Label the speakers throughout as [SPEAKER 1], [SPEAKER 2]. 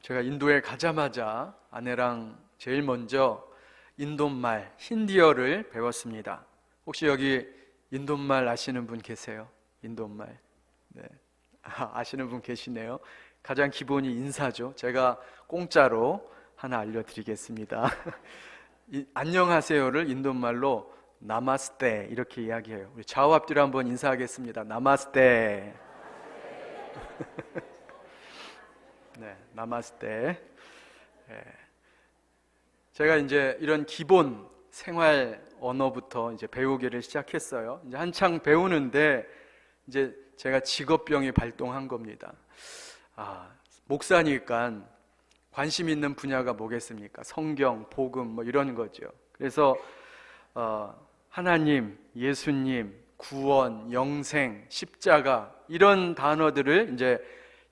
[SPEAKER 1] 제가 인도에 가자마자 아내랑 제일 먼저 인도말, 힌디어를 배웠습니다. 혹시 여기 인도말 아시는 분 계세요? 인도말. 네. 아시는 분 계시네요. 가장 기본이 인사죠. 제가 공짜로 하나 알려드리겠습니다. 안녕하세요를 인도말로 나마스테 이렇게 이야기해요. 우리 좌우 앞뒤로 한번 인사하겠습니다. 나마스테. 네, 나마스테. 네. 제가 이제 이런 기본 생활 언어부터 이제 배우기를 시작했어요. 이제 한창 배우는데 이제 제가 직업병이 발동한 겁니다. 목사니까 관심 있는 분야가 뭐겠습니까? 성경, 복음 뭐 이런 거죠. 그래서 하나님, 예수님, 구원, 영생, 십자가 이런 단어들을 이제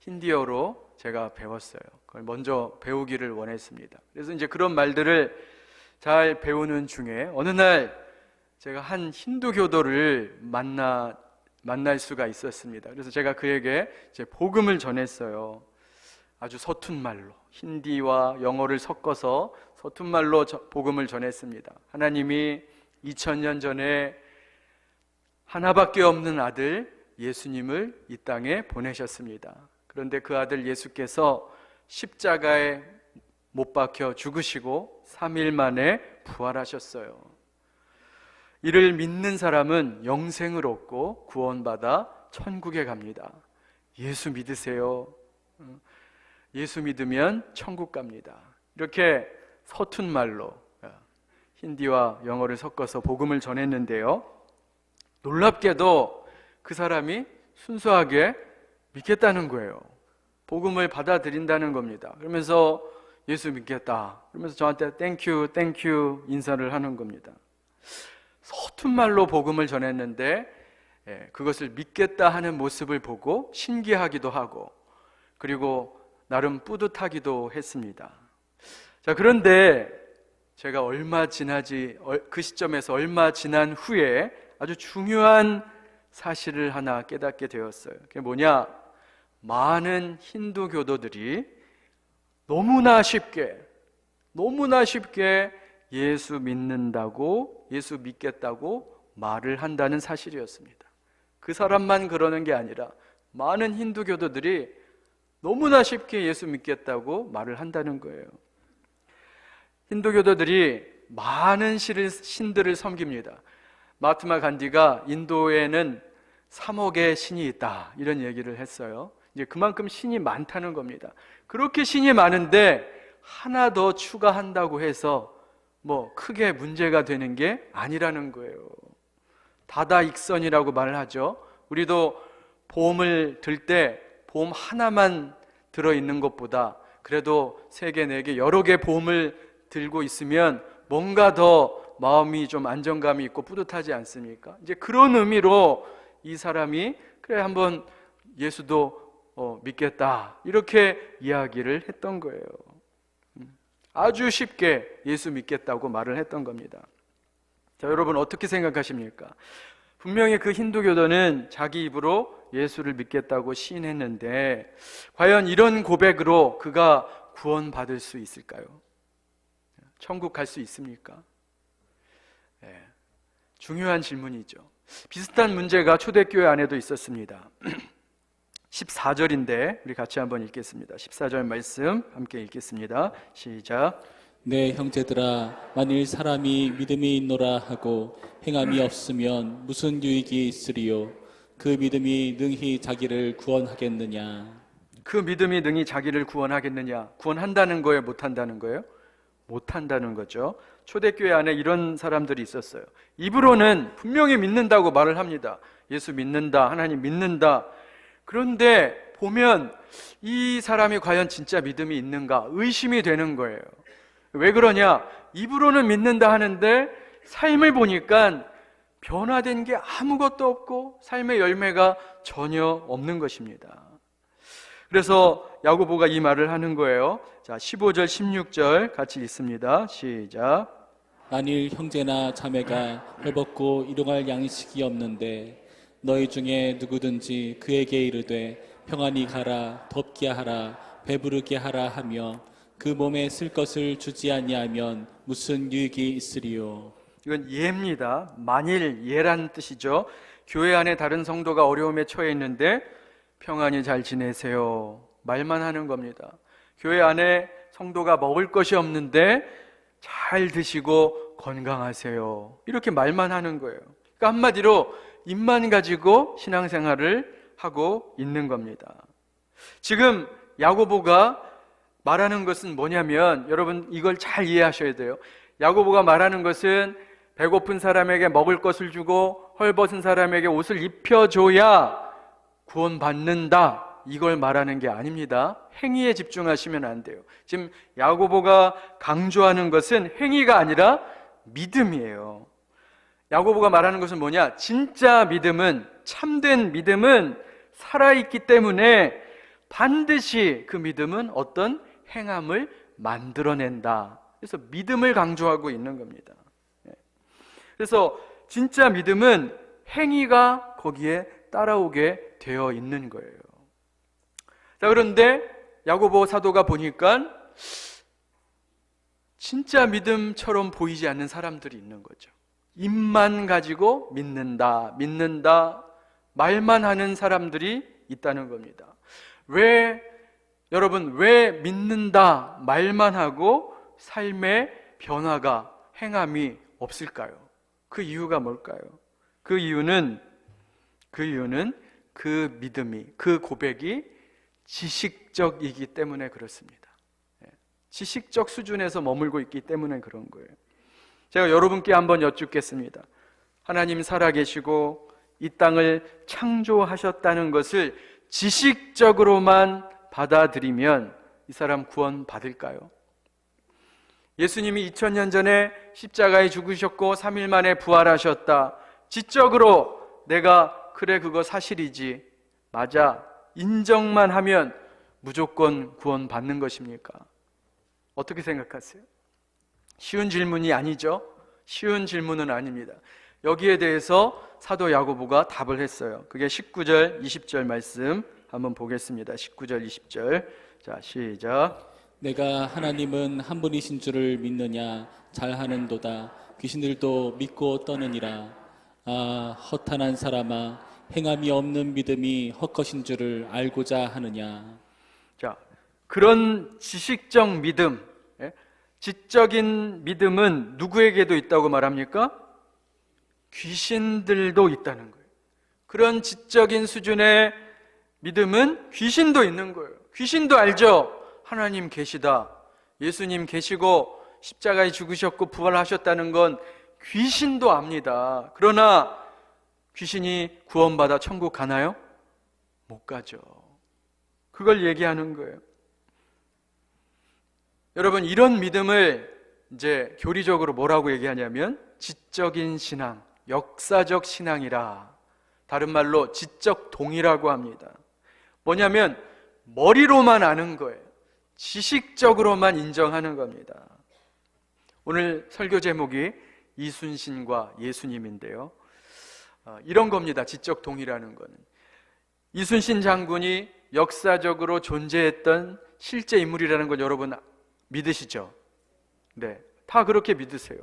[SPEAKER 1] 힌디어로 제가 배웠어요. 그걸 먼저 배우기를 원했습니다. 그래서 이제 그런 말들을 잘 배우는 중에 어느 날 제가 한 힌두 교도를 만날 수가 있었습니다. 그래서 제가 그에게 이제 복음을 전했어요. 아주 서툰 말로, 힌디와 영어를 섞어서 서툰 말로 복음을 전했습니다. 하나님이 2000년 전에 하나밖에 없는 아들 예수님을 이 땅에 보내셨습니다. 그런데 그 아들 예수께서 십자가에 못 박혀 죽으시고 3일 만에 부활하셨어요. 이를 믿는 사람은 영생을 얻고 구원받아 천국에 갑니다. 예수 믿으세요. 예수 믿으면 천국 갑니다. 이렇게 서툰 말로 힌디와 영어를 섞어서 복음을 전했는데요, 놀랍게도 그 사람이 순수하게 믿겠다는 거예요. 복음을 받아들인다는 겁니다. 그러면서 예수 믿겠다 그러면서 저한테 땡큐 인사를 하는 겁니다. 서툰 말로 복음을 전했는데 그것을 믿겠다 하는 모습을 보고 신기하기도 하고 그리고 나름 뿌듯하기도 했습니다. 자, 그런데 제가 그 시점에서 얼마 지난 후에 아주 중요한 사실을 하나 깨닫게 되었어요. 그게 뭐냐? 많은 힌두 교도들이 너무나 쉽게 예수 믿겠다고 말을 한다는 사실이었습니다. 그 사람만 그러는 게 아니라 많은 힌두 교도들이 너무나 쉽게 예수 믿겠다고 말을 한다는 거예요. 힌두 교도들이 많은 신들을 섬깁니다. 마하트마 간디가 인도에는 3억의 신이 있다 이런 얘기를 했어요. 이제 그만큼 신이 많다는 겁니다. 그렇게 신이 많은데 하나 더 추가한다고 해서 뭐 크게 문제가 되는 게 아니라는 거예요. 다다익선이라고 말을 하죠. 우리도 보험을 들 때 보험 하나만 들어있는 것보다 그래도 3개, 4개 여러 개 보험을 들고 있으면 뭔가 더 마음이 좀 안정감이 있고 뿌듯하지 않습니까? 이제 그런 의미로 이 사람이 그래 한번 예수도 믿겠다 이렇게 이야기를 했던 거예요. 아주 쉽게 예수 믿겠다고 말을 했던 겁니다. 자, 여러분 어떻게 생각하십니까? 분명히 그 힌두교도는 자기 입으로 예수를 믿겠다고 시인했는데 과연 이런 고백으로 그가 구원받을 수 있을까요? 천국 갈 수 있습니까? 중요한 질문이죠. 비슷한 문제가 초대교회 안에도 있었습니다. 14절인데 우리 같이 한번 읽겠습니다. 14절 말씀 함께 읽겠습니다. 시작.
[SPEAKER 2] 내 형제들아, 만일 사람이 믿음이 있노라 하고 행함이 없으면 무슨 유익이 있으리요? 그 믿음이 능히 자기를 구원하겠느냐?
[SPEAKER 1] 그 믿음이 능히 자기를 구원하겠느냐? 구원한다는 거예요? 못한다는 거예요? 못한다는 거죠. 초대교회 안에 이런 사람들이 있었어요. 입으로는 분명히 믿는다고 말을 합니다. 예수 믿는다, 하나님 믿는다. 그런데 보면 이 사람이 과연 진짜 믿음이 있는가 의심이 되는 거예요. 왜 그러냐? 입으로는 믿는다 하는데 삶을 보니까 변화된 게 아무것도 없고 삶의 열매가 전혀 없는 것입니다. 그래서 야고보가 이 말을 하는 거예요. 자, 15절 16절 같이 읽습니다. 시작.
[SPEAKER 2] 만일 형제나 자매가 헐벗고 일용할 양식이 없는데 너희 중에 누구든지 그에게 이르되 평안히 가라, 덥게 하라, 배부르게 하라 하며 그 몸에 쓸 것을 주지 아니하면 무슨 유익이 있으리요.
[SPEAKER 1] 이건 예입니다. 만일 예란 뜻이죠. 교회 안에 다른 성도가 어려움에 처해 있는데 평안히 잘 지내세요 말만 하는 겁니다. 교회 안에 성도가 먹을 것이 없는데 잘 드시고 건강하세요 이렇게 말만 하는 거예요. 그러니까 한마디로 입만 가지고 신앙생활을 하고 있는 겁니다. 지금 야고보가 말하는 것은 뭐냐면, 여러분 이걸 잘 이해하셔야 돼요. 야고보가 말하는 것은 배고픈 사람에게 먹을 것을 주고 헐벗은 사람에게 옷을 입혀줘야 구원받는다, 이걸 말하는 게 아닙니다. 행위에 집중하시면 안 돼요. 지금 야고보가 강조하는 것은 행위가 아니라 믿음이에요. 야고보가 말하는 것은 뭐냐? 진짜 믿음은, 참된 믿음은 살아있기 때문에 반드시 그 믿음은 어떤 행함을 만들어낸다. 그래서 믿음을 강조하고 있는 겁니다. 그래서 진짜 믿음은 행위가 거기에 따라오게 되어 있는 거예요. 자, 그런데 야고보 사도가 보니까 진짜 믿음처럼 보이지 않는 사람들이 있는 거죠. 입만 가지고 믿는다, 믿는다, 말만 하는 사람들이 있다는 겁니다. 여러분, 왜 믿는다, 말만 하고 삶의 변화가, 행함이 없을까요? 그 이유가 뭘까요? 그 이유는 그 믿음이, 그 고백이 지식적이기 때문에 그렇습니다. 지식적 수준에서 머물고 있기 때문에 그런 거예요. 제가 여러분께 한번 여쭙겠습니다. 하나님 살아계시고 이 땅을 창조하셨다는 것을 지식적으로만 받아들이면 이 사람 구원 받을까요? 예수님이 2000년 전에 십자가에 죽으셨고 3일 만에 부활하셨다. 지적으로 내가 그래 그거 사실이지, 맞아, 인정만 하면 무조건 구원 받는 것입니까? 어떻게 생각하세요? 쉬운 질문이 아니죠? 쉬운 질문은 아닙니다. 여기에 대해서 사도 야고보가 답을 했어요. 그게 19절, 20절 말씀 한번 보겠습니다. 19절, 20절. 자, 시작.
[SPEAKER 2] 내가 하나님은 한 분이신 줄을 믿느냐? 잘하는도다. 귀신들도 믿고 떠느니라. 아, 허탄한 사람아, 행함이 없는 믿음이 헛것인 줄을 알고자 하느냐?
[SPEAKER 1] 자, 그런 지식적 믿음, 지적인 믿음은 누구에게도 있다고 말합니까? 귀신들도 있다는 거예요. 그런 지적인 수준의 믿음은 귀신도 있는 거예요. 귀신도 알죠? 하나님 계시다, 예수님 계시고 십자가에 죽으셨고 부활하셨다는 건 귀신도 압니다. 그러나 귀신이 구원받아 천국 가나요? 못 가죠. 그걸 얘기하는 거예요. 여러분, 이런 믿음을 이제 교리적으로 뭐라고 얘기하냐면 지적인 신앙, 역사적 신앙이라, 다른 말로 지적 동의라고 합니다. 뭐냐면 머리로만 아는 거예요. 지식적으로만 인정하는 겁니다. 오늘 설교 제목이 이순신과 예수님인데요. 이런 겁니다. 지적 동의라는 거는. 이순신 장군이 역사적으로 존재했던 실제 인물이라는 걸 여러분 믿으시죠? 네, 다 그렇게 믿으세요.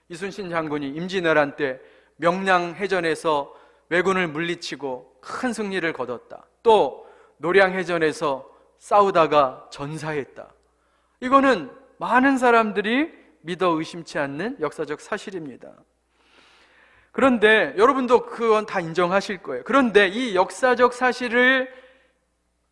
[SPEAKER 1] 이순신 장군이 임진왜란 때 명량해전에서 왜군을 물리치고 큰 승리를 거뒀다. 또 노량해전에서 싸우다가 전사했다. 이거는 많은 사람들이 믿어 의심치 않는 역사적 사실입니다. 그런데 여러분도 그건 다 인정하실 거예요. 그런데 이 역사적 사실을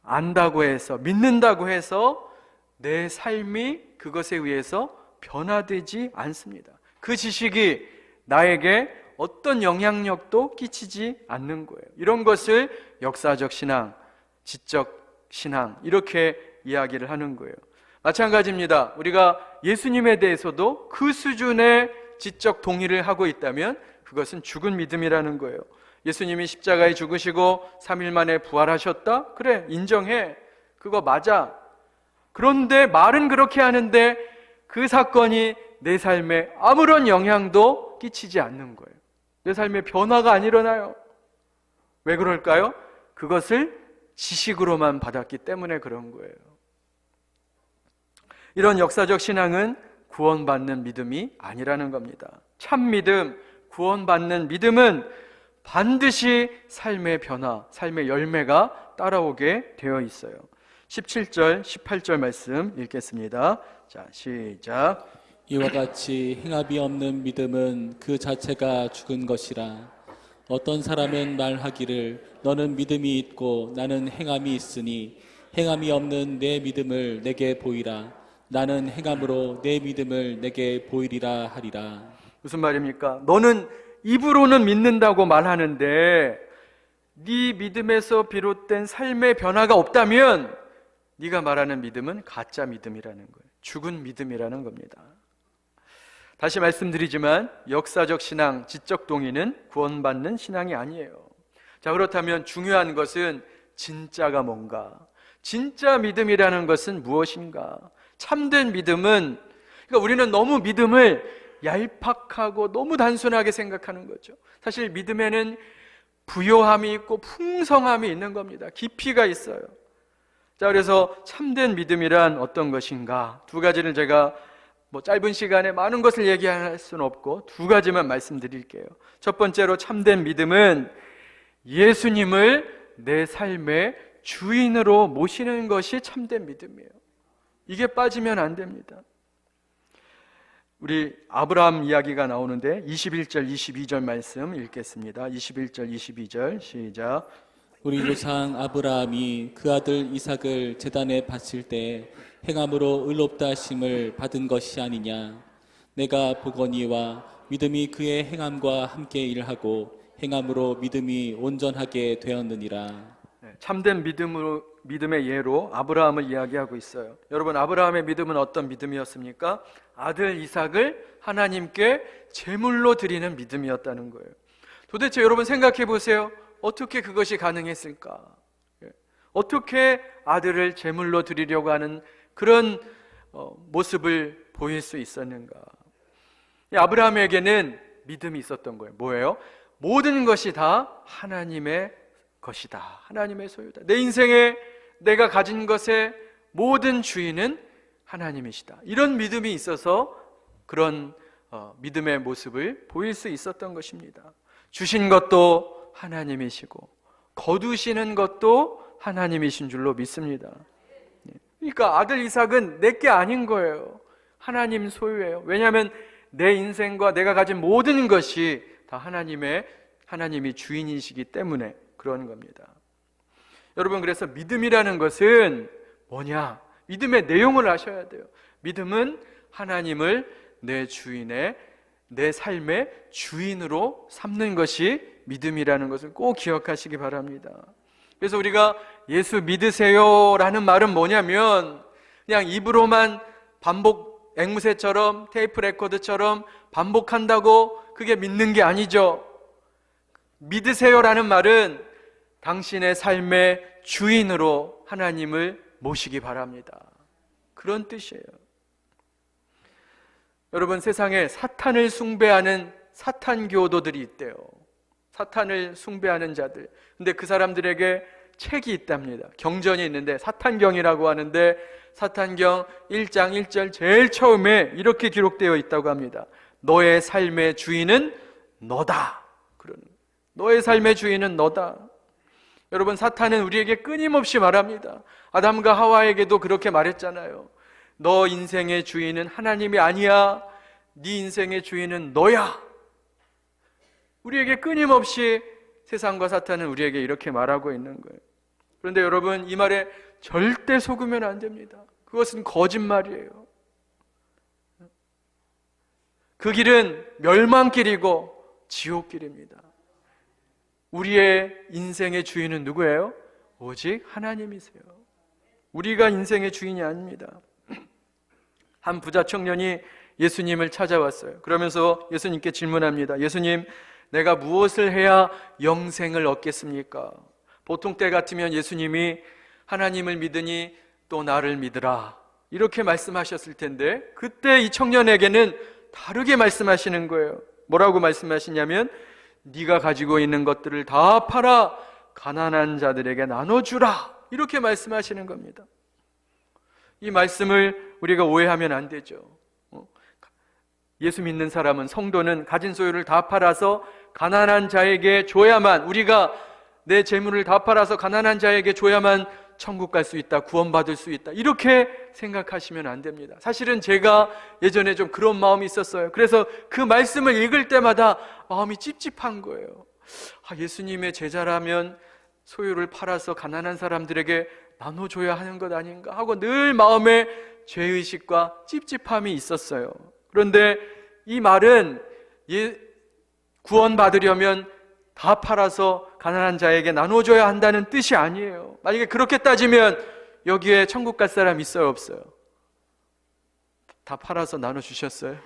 [SPEAKER 1] 안다고 해서, 믿는다고 해서 내 삶이 그것에 의해서 변화되지 않습니다. 그 지식이 나에게 어떤 영향력도 끼치지 않는 거예요. 이런 것을 역사적 신앙, 지적 신앙, 이렇게 이야기를 하는 거예요. 마찬가지입니다. 우리가 예수님에 대해서도 그 수준의 지적 동의를 하고 있다면 그것은 죽은 믿음이라는 거예요. 예수님이 십자가에 죽으시고 3일 만에 부활하셨다? 그래, 인정해. 그거 맞아. 그런데 말은 그렇게 하는데 그 사건이 내 삶에 아무런 영향도 끼치지 않는 거예요. 내 삶에 변화가 안 일어나요. 왜 그럴까요? 그것을 지식으로만 받았기 때문에 그런 거예요. 이런 역사적 신앙은 구원받는 믿음이 아니라는 겁니다. 참 믿음, 구원받는 믿음은 반드시 삶의 변화, 삶의 열매가 따라오게 되어 있어요. 17절, 18절 말씀 읽겠습니다. 자, 시작.
[SPEAKER 2] 이와 같이 행함이 없는 믿음은 그 자체가 죽은 것이라. 어떤 사람은 말하기를 너는 믿음이 있고 나는 행함이 있으니 행함이 없는 내 믿음을 내게 보이라. 나는 행함으로 내 믿음을 내게 보이리라 하리라.
[SPEAKER 1] 무슨 말입니까? 너는 입으로는 믿는다고 말하는데 네 믿음에서 비롯된 삶의 변화가 없다면 네가 말하는 믿음은 가짜 믿음이라는 거예요. 죽은 믿음이라는 겁니다. 다시 말씀드리지만 역사적 신앙, 지적 동의는 구원받는 신앙이 아니에요. 자, 그렇다면 중요한 것은 진짜가 뭔가? 진짜 믿음이라는 것은 무엇인가? 참된 믿음은, 그러니까 우리는 너무 믿음을 얄팍하고 너무 단순하게 생각하는 거죠. 사실 믿음에는 부요함이 있고 풍성함이 있는 겁니다. 깊이가 있어요. 자, 그래서 참된 믿음이란 어떤 것인가? 두 가지를 제가 짧은 시간에 많은 것을 얘기할 수는 없고 두 가지만 말씀드릴게요. 첫 번째로 참된 믿음은 예수님을 내 삶의 주인으로 모시는 것이 참된 믿음이에요. 이게 빠지면 안 됩니다. 우리 아브라함 이야기가 나오는데 21절, 22절 말씀 읽겠습니다. 21절, 22절 시작.
[SPEAKER 2] 우리 조상 아브라함이 그 아들 이삭을 제단에 바칠 때 행함으로 의롭다 하심을 받은 것이 아니냐. 내가 보거니와 믿음이 그의 행함과 함께 일하고 행함으로 믿음이 온전하게 되었느니라.
[SPEAKER 1] 참된 믿음의 예로 아브라함을 이야기하고 있어요. 여러분, 아브라함의 믿음은 어떤 믿음이었습니까? 아들 이삭을 하나님께 제물로 드리는 믿음이었다는 거예요. 도대체 여러분 생각해 보세요. 어떻게 그것이 가능했을까? 어떻게 아들을 제물로 드리려고 하는 그런 모습을 보일 수 있었는가? 아브라함에게는 믿음이 있었던 거예요. 뭐예요? 모든 것이 다 하나님의 것이다. 하나님의 소유다. 내 인생에 내가 가진 것의 모든 주인은 하나님이시다. 이런 믿음이 있어서 그런 믿음의 모습을 보일 수 있었던 것입니다. 주신 것도 하나님이시고 거두시는 것도 하나님이신 줄로 믿습니다. 그러니까 아들 이삭은 내게 아닌 거예요. 하나님 소유예요. 왜냐하면 내 인생과 내가 가진 모든 것이 다 하나님이 주인이시기 때문에 그런 겁니다. 여러분, 그래서 믿음이라는 것은 뭐냐? 믿음의 내용을 아셔야 돼요. 믿음은 하나님을 내 삶의 주인으로 삼는 것이 믿음이라는 것을 꼭 기억하시기 바랍니다. 그래서 우리가 예수 믿으세요라는 말은 뭐냐면 그냥 입으로만 반복, 앵무새처럼 테이프 레코드처럼 반복한다고 그게 믿는 게 아니죠. 믿으세요라는 말은 당신의 삶의 주인으로 하나님을 모시기 바랍니다. 그런 뜻이에요. 여러분, 세상에 사탄을 숭배하는 사탄교도들이 있대요. 사탄을 숭배하는 자들. 근데 그 사람들에게 책이 있답니다. 경전이 있는데 사탄경이라고 하는데 사탄경 1장 1절 제일 처음에 이렇게 기록되어 있다고 합니다. 너의 삶의 주인은 너다. 너의 삶의 주인은 너다. 여러분, 사탄은 우리에게 끊임없이 말합니다. 아담과 하와에게도 그렇게 말했잖아요. 너 인생의 주인은 하나님이 아니야. 네 인생의 주인은 너야. 우리에게 끊임없이 세상과 사탄은 우리에게 이렇게 말하고 있는 거예요. 그런데 여러분, 이 말에 절대 속으면 안 됩니다. 그것은 거짓말이에요. 그 길은 멸망길이고 지옥길입니다. 우리의 인생의 주인은 누구예요? 오직 하나님이세요. 우리가 인생의 주인이 아닙니다. 한 부자 청년이 예수님을 찾아왔어요. 그러면서 예수님께 질문합니다. 예수님, 내가 무엇을 해야 영생을 얻겠습니까? 보통 때 같으면 예수님이 하나님을 믿으니 또 나를 믿으라 이렇게 말씀하셨을 텐데 그때 이 청년에게는 다르게 말씀하시는 거예요. 뭐라고 말씀하시냐면 네가 가지고 있는 것들을 다 팔아 가난한 자들에게 나눠주라 이렇게 말씀하시는 겁니다. 이 말씀을 우리가 오해하면 안 되죠. 예수 믿는 사람은, 성도는 가진 소유를 다 팔아서 가난한 자에게 줘야만, 우리가 내 재물을 다 팔아서 가난한 자에게 줘야만 천국 갈 수 있다, 구원받을 수 있다, 이렇게 생각하시면 안 됩니다. 사실은 제가 예전에 좀 그런 마음이 있었어요. 그래서 그 말씀을 읽을 때마다 마음이 찝찝한 거예요. 예수님의 제자라면 소유를 팔아서 가난한 사람들에게 나눠줘야 하는 것 아닌가 하고 늘 마음에 죄의식과 찝찝함이 있었어요. 그런데 이 말은 구원받으려면 다 팔아서 가난한 자에게 나눠줘야 한다는 뜻이 아니에요. 만약에 그렇게 따지면 여기에 천국 갈 사람 있어요, 없어요? 다 팔아서 나눠주셨어요?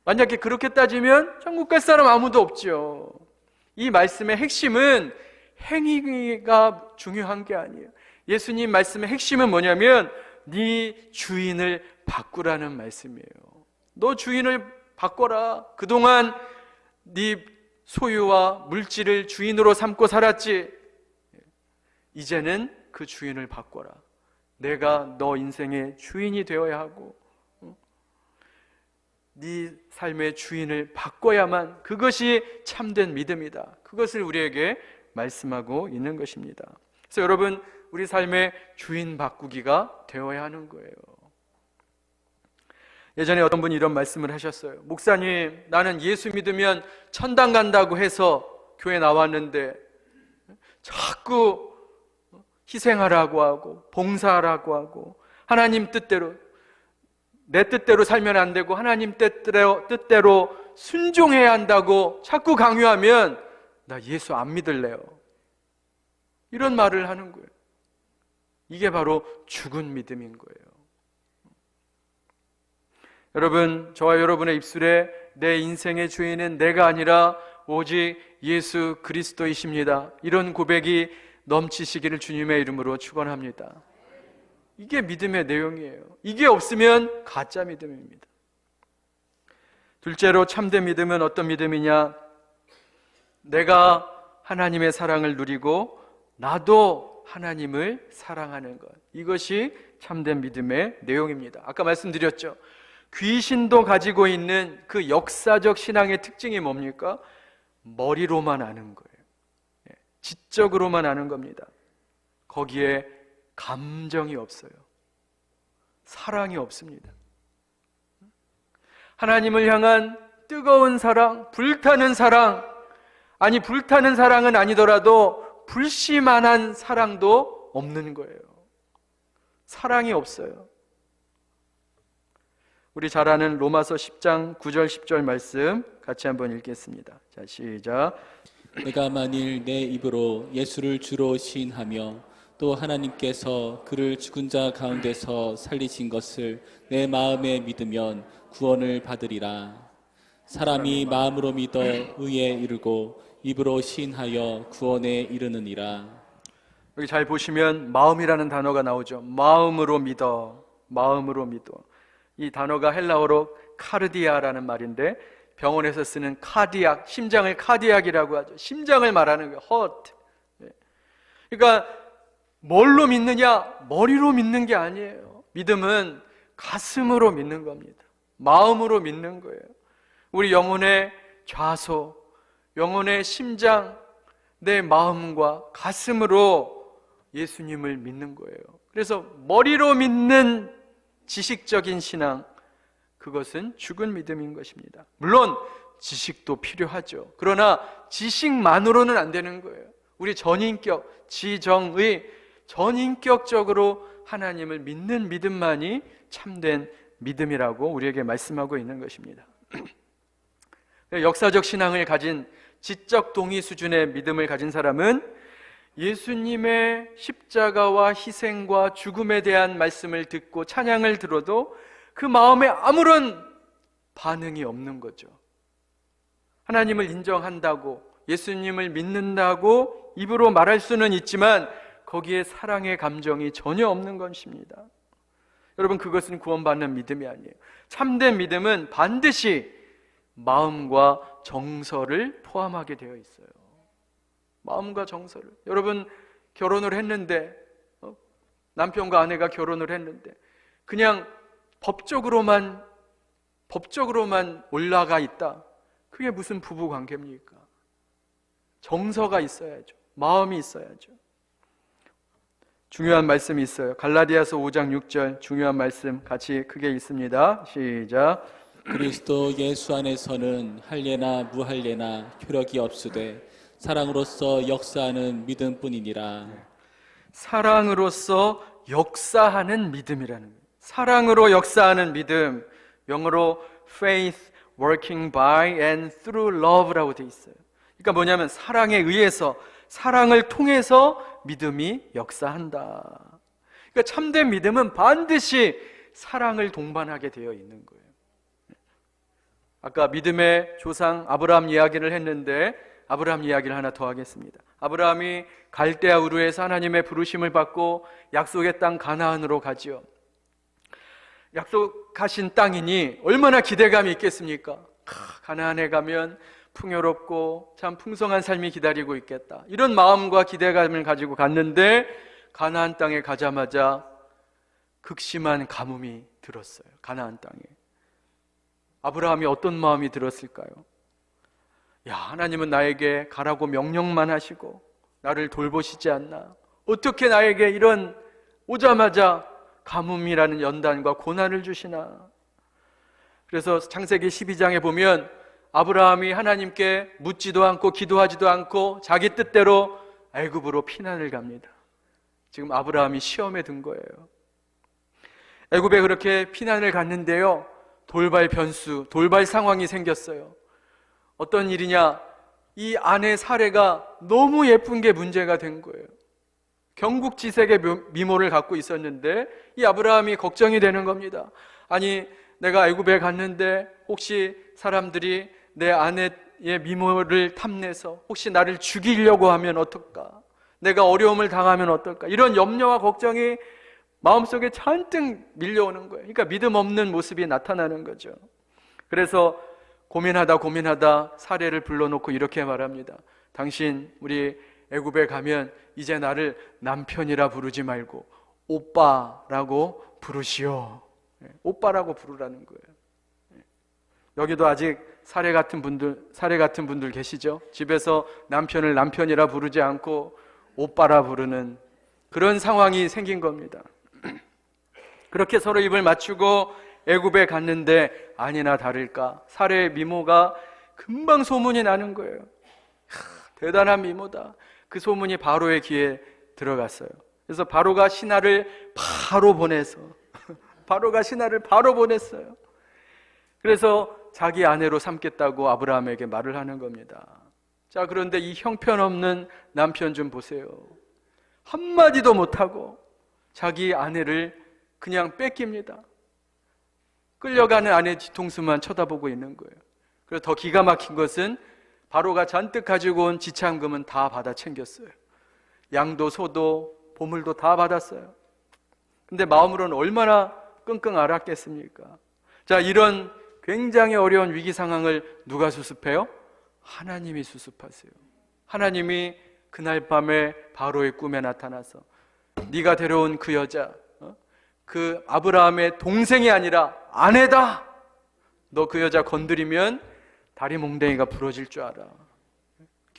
[SPEAKER 1] 만약에 그렇게 따지면 천국 갈 사람 아무도 없죠. 이 말씀의 핵심은 행위가 중요한 게 아니에요. 예수님 말씀의 핵심은 뭐냐면 네 주인을 바꾸라는 말씀이에요. 너 주인을 바꿔라. 그동안 네 소유와 물질을 주인으로 삼고 살았지. 이제는 그 주인을 바꿔라. 내가 너 인생의 주인이 되어야 하고 네 삶의 주인을 바꿔야만 그것이 참된 믿음이다. 그것을 우리에게 말씀하고 있는 것입니다. 그래서 여러분, 우리 삶의 주인 바꾸기가 되어야 하는 거예요. 예전에 어떤 분이 이런 말씀을 하셨어요. 목사님, 나는 예수 믿으면 천당 간다고 해서 교회 나왔는데 자꾸 희생하라고 하고 봉사하라고 하고 하나님 뜻대로, 내 뜻대로 살면 안 되고 하나님 뜻대로 순종해야 한다고 자꾸 강요하면 나 예수 안 믿을래요. 이런 말을 하는 거예요. 이게 바로 죽은 믿음인 거예요. 여러분, 저와 여러분의 입술에 내 인생의 주인은 내가 아니라 오직 예수 그리스도이십니다, 이런 고백이 넘치시기를 주님의 이름으로 축원합니다. 이게 믿음의 내용이에요. 이게 없으면 가짜 믿음입니다. 둘째로 참된 믿음은 어떤 믿음이냐? 내가 하나님의 사랑을 누리고 나도 하나님을 사랑하는 것, 이것이 참된 믿음의 내용입니다. 아까 말씀드렸죠. 귀신도 가지고 있는 그 역사적 신앙의 특징이 뭡니까? 머리로만 아는 거예요. 지적으로만 아는 겁니다. 거기에 감정이 없어요. 사랑이 없습니다. 하나님을 향한 뜨거운 사랑, 불타는 사랑, 아니 불타는 사랑은 아니더라도 불씨만한 사랑도 없는 거예요. 사랑이 없어요. 우리 잘 아는 로마서 10장 9절 10절 말씀 같이 한번 읽겠습니다. 자, 시작.
[SPEAKER 2] 내가 만일 내 입으로 예수를 주로 시인하며 또 하나님께서 그를 죽은 자 가운데서 살리신 것을 내 마음에 믿으면 구원을 받으리라. 사람이 마음으로 믿어 의에 이르고 입으로 시인하여 구원에 이르느니라.
[SPEAKER 1] 여기 잘 보시면 마음이라는 단어가 나오죠. 마음으로 믿어, 마음으로 믿어. 이 단어가 헬라어로 카르디아라는 말인데 병원에서 쓰는 카디악, 심장을 카디악이라고 하죠. 심장을 말하는 거예요. heart. 그러니까 뭘로 믿느냐? 머리로 믿는 게 아니에요. 믿음은 가슴으로 믿는 겁니다. 마음으로 믿는 거예요. 우리 영혼의 좌소, 영혼의 심장, 내 마음과 가슴으로 예수님을 믿는 거예요. 그래서 머리로 믿는 지식적인 신앙, 그것은 죽은 믿음인 것입니다. 물론 지식도 필요하죠. 그러나 지식만으로는 안 되는 거예요. 우리 전인격, 지정의, 전인격적으로 하나님을 믿는 믿음만이 참된 믿음이라고 우리에게 말씀하고 있는 것입니다. 역사적 신앙을 가진, 지적 동의 수준의 믿음을 가진 사람은 예수님의 십자가와 희생과 죽음에 대한 말씀을 듣고 찬양을 들어도 그 마음에 아무런 반응이 없는 거죠. 하나님을 인정한다고, 예수님을 믿는다고 입으로 말할 수는 있지만 거기에 사랑의 감정이 전혀 없는 것입니다. 여러분, 그것은 구원받는 믿음이 아니에요. 참된 믿음은 반드시 마음과 정서를 포함하게 되어 있어요. 마음과 정서를. 여러분, 결혼을 했는데 남편과 아내가 결혼을 했는데 그냥 법적으로만 올라가 있다. 그게 무슨 부부 관계입니까? 정서가 있어야죠. 마음이 있어야죠. 중요한 말씀이 있어요. 갈라디아서 5장 6절 중요한 말씀 같이 크게 읽습니다. 시작.
[SPEAKER 2] 그리스도 예수 안에서는 할례나 무할례나 효력이 없으되 사랑으로서 역사하는 믿음뿐이니라.
[SPEAKER 1] 사랑으로서 역사하는 믿음이라는 거예요. 사랑으로 역사하는 믿음, 영어로 faith working by and through love라고 돼 있어요. 그러니까 뭐냐면 사랑에 의해서, 사랑을 통해서 믿음이 역사한다. 그러니까 참된 믿음은 반드시 사랑을 동반하게 되어 있는 거예요. 아까 믿음의 조상 아브라함 이야기를 했는데 아브라함 이야기를 하나 더 하겠습니다. 아브라함이 갈대아 우르에서 하나님의 부르심을 받고 약속의 땅 가나안으로 가지요. 약속하신 땅이니 얼마나 기대감이 있겠습니까? 가나안에 가면 풍요롭고 참 풍성한 삶이 기다리고 있겠다. 이런 마음과 기대감을 가지고 갔는데 가나안 땅에 가자마자 극심한 가뭄이 들었어요. 가나안 땅에. 아브라함이 어떤 마음이 들었을까요? 야, 하나님은 나에게 가라고 명령만 하시고 나를 돌보시지 않나? 어떻게 나에게 이런 오자마자 가뭄이라는 연단과 고난을 주시나? 그래서 창세기 12장에 보면 아브라함이 하나님께 묻지도 않고 기도하지도 않고 자기 뜻대로 애굽으로 피난을 갑니다. 지금 아브라함이 시험에 든 거예요. 애굽에 그렇게 피난을 갔는데요, 돌발 변수, 돌발 상황이 생겼어요. 어떤 일이냐? 이 아내 사례가 너무 예쁜 게 문제가 된 거예요. 경국지색의 미모를 갖고 있었는데 이 아브라함이 걱정이 되는 겁니다. 아니, 내가 애굽에 갔는데 혹시 사람들이 내 아내의 미모를 탐내서 혹시 나를 죽이려고 하면 어떨까? 내가 어려움을 당하면 어떨까? 이런 염려와 걱정이 마음속에 잔뜩 밀려오는 거예요. 그러니까 믿음 없는 모습이 나타나는 거죠. 그래서 고민하다 사례를 불러놓고 이렇게 말합니다. 당신 우리 애굽에 가면 이제 나를 남편이라 부르지 말고 오빠라고 부르시오. 오빠라고 부르라는 거예요. 여기도 아직 사례 같은 분들 계시죠? 집에서 남편을 남편이라 부르지 않고 오빠라 부르는 그런 상황이 생긴 겁니다. 그렇게 서로 입을 맞추고 애굽에 갔는데 아니나 다를까 사례의 미모가 금방 소문이 나는 거예요. 대단한 미모다. 그 소문이 바로의 귀에 들어갔어요. 그래서 바로가 신하를 바로 보냈어요. 그래서 자기 아내로 삼겠다고 아브라함에게 말을 하는 겁니다. 자, 그런데 이 형편없는 남편 좀 보세요. 한마디도 못하고 자기 아내를 그냥 뺏깁니다. 끌려가는 아내 뒤통수만 쳐다보고 있는 거예요. 그리고 더 기가 막힌 것은 바로가 잔뜩 가지고 온 지참금은 다 받아 챙겼어요. 양도 소도 보물도 다 받았어요. 근데 마음으로는 얼마나 끙끙 앓았겠습니까? 자, 이런 굉장히 어려운 위기 상황을 누가 수습해요? 하나님이 수습하세요. 하나님이 그날 밤에 바로의 꿈에 나타나서 네가 데려온 그 여자, 그 아브라함의 동생이 아니라 아내다. 너 그 여자 건드리면 다리 몽댕이가 부러질 줄 알아.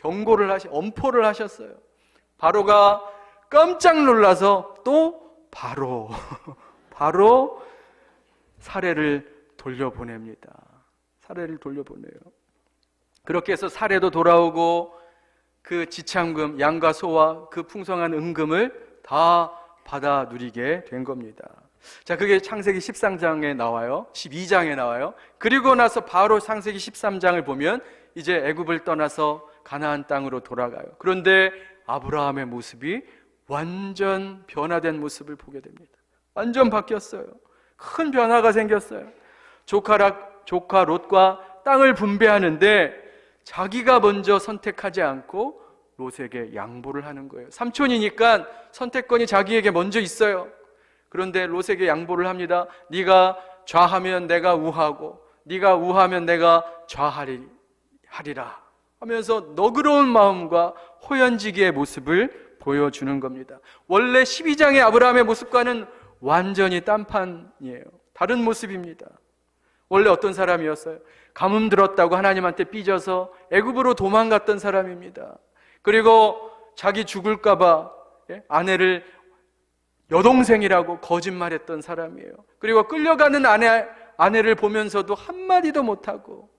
[SPEAKER 1] 엄포를 하셨어요. 바로가 깜짝 놀라서 또 바로 사례를 돌려보냅니다. 그렇게 해서 사례도 돌아오고 그 지참금, 양과 소와 그 풍성한 은금을 다 받아 누리게 된 겁니다. 자, 그게 창세기 13장에 나와요. 12장에 나와요. 그리고 나서 바로 창세기 13장을 보면 이제 애굽을 떠나서 가나안 땅으로 돌아가요. 그런데 아브라함의 모습이 완전 변화된 모습을 보게 됩니다. 완전 바뀌었어요. 큰 변화가 생겼어요. 조카 롯과 땅을 분배하는데 자기가 먼저 선택하지 않고 롯에게 양보를 하는 거예요. 삼촌이니까 선택권이 자기에게 먼저 있어요. 그런데 롯에게 양보를 합니다. 네가 좌하면 내가 우하고 네가 우하면 내가 좌하리라 하면서 너그러운 마음과 호연지기의 모습을 보여주는 겁니다. 원래 12장의 아브라함의 모습과는 완전히 딴판이에요. 다른 모습입니다. 원래 어떤 사람이었어요? 가뭄 들었다고 하나님한테 삐져서 애굽으로 도망갔던 사람입니다. 그리고 자기 죽을까 봐 아내를 여동생이라고 거짓말했던 사람이에요. 그리고 끌려가는 아내를 보면서도 한마디도 못하고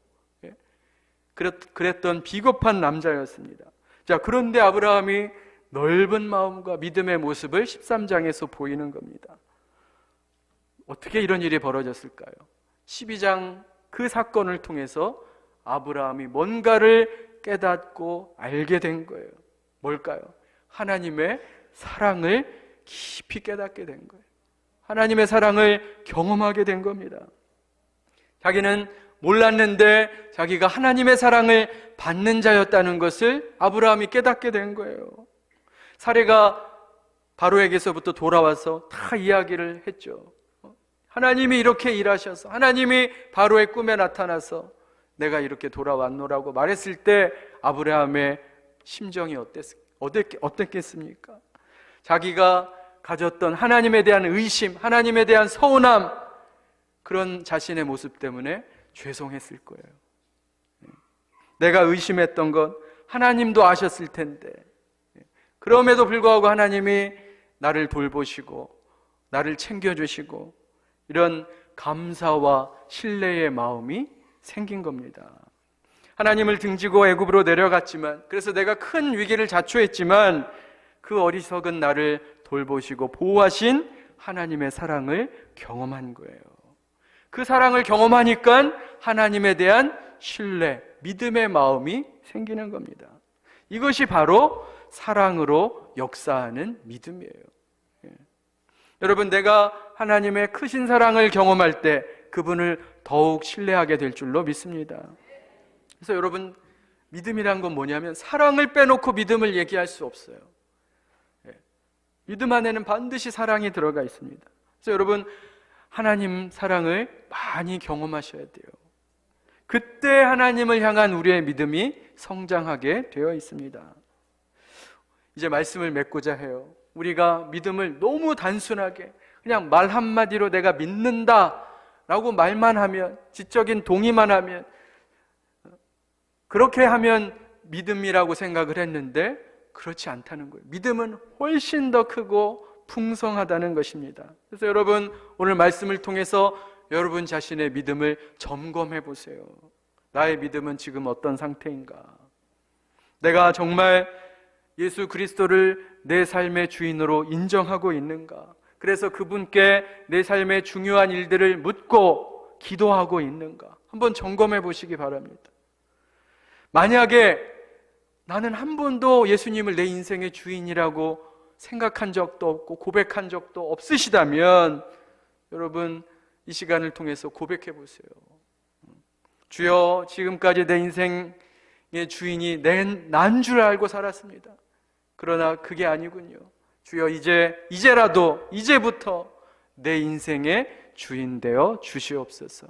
[SPEAKER 1] 그랬던 비겁한 남자였습니다. 자, 그런데 아브라함이 넓은 마음과 믿음의 모습을 13장에서 보이는 겁니다. 어떻게 이런 일이 벌어졌을까요? 12장 그 사건을 통해서 아브라함이 뭔가를 깨닫고 알게 된 거예요. 뭘까요? 하나님의 사랑을 깊이 깨닫게 된 거예요. 하나님의 사랑을 경험하게 된 겁니다. 자기는 몰랐는데 자기가 하나님의 사랑을 받는 자였다는 것을 아브라함이 깨닫게 된 거예요. 사례가 바로에게서부터 돌아와서 다 이야기를 했죠. 하나님이 이렇게 일하셔서, 하나님이 바로의 꿈에 나타나서 내가 이렇게 돌아왔노라고 말했을 때 아브라함의 심정이 어땠겠습니까? 자기가 가졌던 하나님에 대한 의심, 하나님에 대한 서운함, 그런 자신의 모습 때문에 죄송했을 거예요. 내가 의심했던 것 하나님도 아셨을 텐데, 그럼에도 불구하고 하나님이 나를 돌보시고 나를 챙겨주시고 이런 감사와 신뢰의 마음이 생긴 겁니다. 하나님을 등지고 애굽으로 내려갔지만, 그래서 내가 큰 위기를 자초했지만 그 어리석은 나를 돌보시고 보호하신 하나님의 사랑을 경험한 거예요. 그 사랑을 경험하니까 하나님에 대한 신뢰, 믿음의 마음이 생기는 겁니다. 이것이 바로 사랑으로 역사하는 믿음이에요. 여러분, 내가 하나님의 크신 사랑을 경험할 때 그분을 더욱 신뢰하게 될 줄로 믿습니다. 그래서 여러분, 믿음이란 건 뭐냐면 사랑을 빼놓고 믿음을 얘기할 수 없어요. 믿음 안에는 반드시 사랑이 들어가 있습니다. 그래서 여러분, 하나님 사랑을 많이 경험하셔야 돼요. 그때 하나님을 향한 우리의 믿음이 성장하게 되어 있습니다. 이제 말씀을 맺고자 해요. 우리가 믿음을 너무 단순하게 그냥 말 한마디로 내가 믿는다 라고 말만 하면, 지적인 동의만 하면, 그렇게 하면 믿음이라고 생각을 했는데 그렇지 않다는 거예요. 믿음은 훨씬 더 크고 풍성하다는 것입니다. 그래서 여러분, 오늘 말씀을 통해서 여러분 자신의 믿음을 점검해 보세요. 나의 믿음은 지금 어떤 상태인가? 내가 정말 예수 그리스도를 내 삶의 주인으로 인정하고 있는가? 그래서 그분께 내 삶의 중요한 일들을 묻고 기도하고 있는가? 한번 점검해 보시기 바랍니다. 만약에 나는 한 번도 예수님을 내 인생의 주인이라고 생각한 적도 없고 고백한 적도 없으시다면 여러분, 이 시간을 통해서 고백해 보세요. 주여, 지금까지 내 인생의 주인이 난 줄 알고 살았습니다. 그러나 그게 아니군요. 주여, 이제부터 내 인생의 주인 되어 주시옵소서.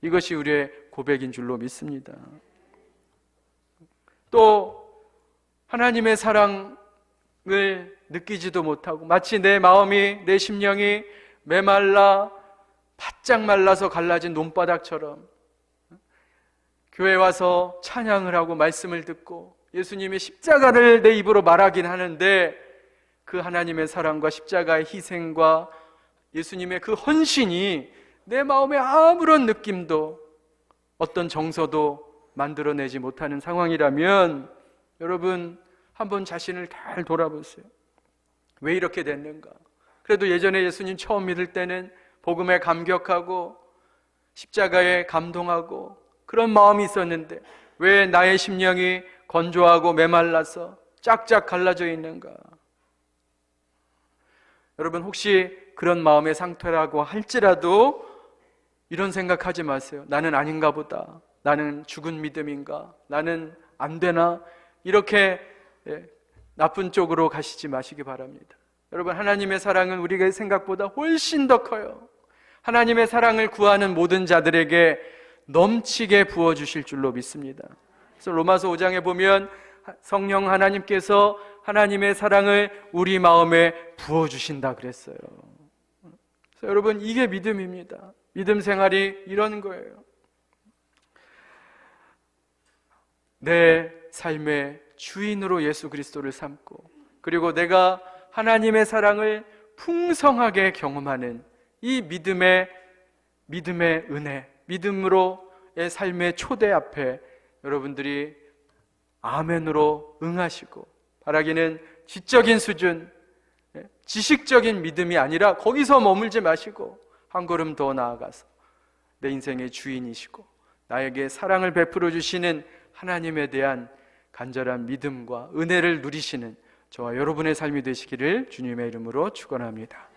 [SPEAKER 1] 이것이 우리의 고백인 줄로 믿습니다. 또 하나님의 사랑을 느끼지도 못하고 마치 내 마음이, 내 심령이 메말라 바짝 말라서 갈라진 논바닥처럼 교회 와서 찬양을 하고 말씀을 듣고 예수님의 십자가를 내 입으로 말하긴 하는데 그 하나님의 사랑과 십자가의 희생과 예수님의 그 헌신이 내 마음에 아무런 느낌도 어떤 정서도 만들어내지 못하는 상황이라면 여러분, 한번 자신을 잘 돌아보세요. 왜 이렇게 됐는가? 그래도 예전에 예수님 처음 믿을 때는 복음에 감격하고 십자가에 감동하고 그런 마음이 있었는데 왜 나의 심령이 건조하고 메말라서 짝짝 갈라져 있는가? 여러분, 혹시 그런 마음의 상태라고 할지라도 이런 생각하지 마세요. 나는 아닌가 보다. 나는 죽은 믿음인가? 나는 안 되나? 이렇게 나쁜 쪽으로 가시지 마시기 바랍니다. 여러분, 하나님의 사랑은 우리가 생각보다 훨씬 더 커요. 하나님의 사랑을 구하는 모든 자들에게 넘치게 부어주실 줄로 믿습니다. 그래서 로마서 5장에 보면 성령 하나님께서 하나님의 사랑을 우리 마음에 부어주신다 그랬어요. 그래서 여러분, 이게 믿음입니다. 믿음 생활이 이런 거예요. 내 삶의 주인으로 예수 그리스도를 삼고, 그리고 내가 하나님의 사랑을 풍성하게 경험하는 이 믿음의 은혜, 믿음으로의 삶의 초대 앞에 여러분들이 아멘으로 응하시고, 바라기는 지적인 수준, 지식적인 믿음이 아니라 거기서 머물지 마시고 한 걸음 더 나아가서 내 인생의 주인이시고 나에게 사랑을 베풀어 주시는 하나님에 대한 간절한 믿음과 은혜를 누리시는 저와 여러분의 삶이 되시기를 주님의 이름으로 축원합니다.